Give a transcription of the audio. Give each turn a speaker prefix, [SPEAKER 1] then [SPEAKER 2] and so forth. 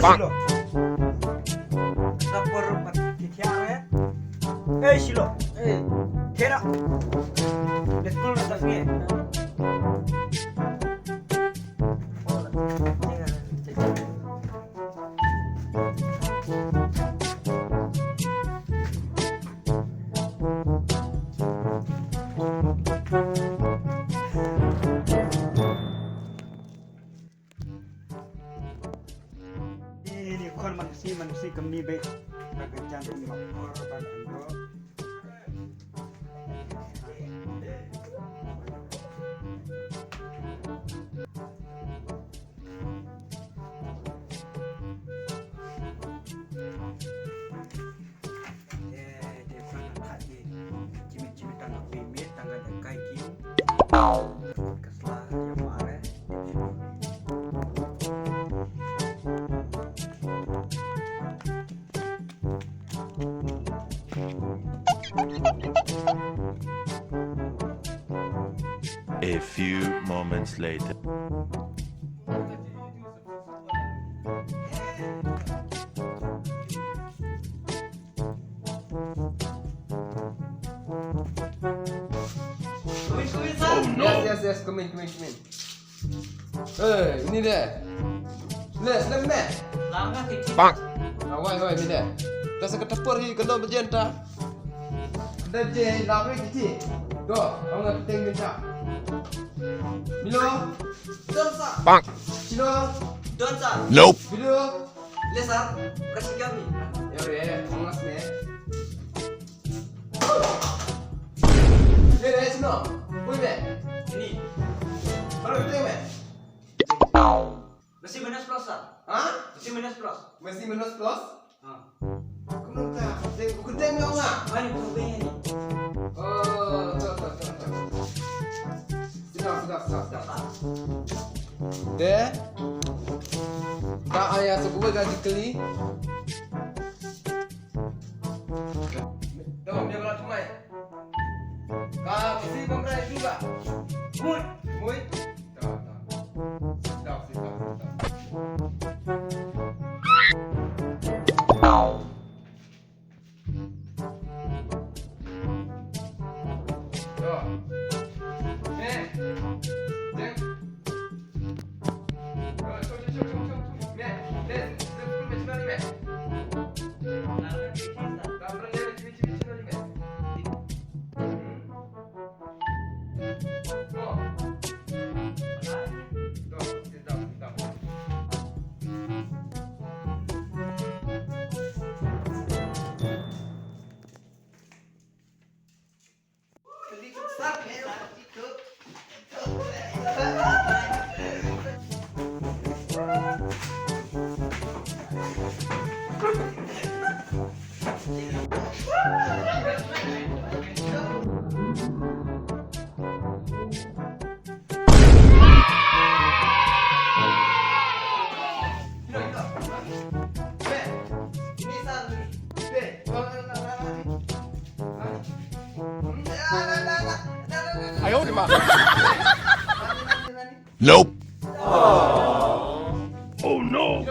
[SPEAKER 1] shillo. Sapor mati ya. Shillo. Tera. Skul dasnya. Ini kon manusia kami be kerjaan rumah orang ando. Cimi-cimi tangga pimit, tangga dekai kim. Keslah yang mare.
[SPEAKER 2] A few moments later.
[SPEAKER 3] Oh no! Yes, come in. Ini dia. Selamat ni.
[SPEAKER 1] Lama kecil.
[SPEAKER 3] Bang. Awai, ni dia. Tak sekat tepur ni kena berjenta. Dah je, lama kecil. Doh, orang penting minta. Milo.
[SPEAKER 1] Donsa.
[SPEAKER 2] Bang.
[SPEAKER 3] Shillo.
[SPEAKER 1] Donsa.
[SPEAKER 2] Nope.
[SPEAKER 3] Video.
[SPEAKER 1] Lesa. Kasih kami.
[SPEAKER 3] Ya, orang ni. Sino. Ui be.
[SPEAKER 1] Ini.
[SPEAKER 3] Baru penting be.
[SPEAKER 1] Masih minus plus ah?
[SPEAKER 3] Hah?
[SPEAKER 1] Masih minus plus.
[SPEAKER 3] Masih minus plus?
[SPEAKER 1] Ah.
[SPEAKER 3] Kau nak tak? Aku tengok ngah.
[SPEAKER 1] Mana kubenya ni?
[SPEAKER 3] Oh, tak. Sedap. Deh. Tak ayah sebuah gaji keli. Dom, dia belah tumai. Kau mesti memberi juga. Mui. Tak. Sedap.
[SPEAKER 2] Nope. Oh no.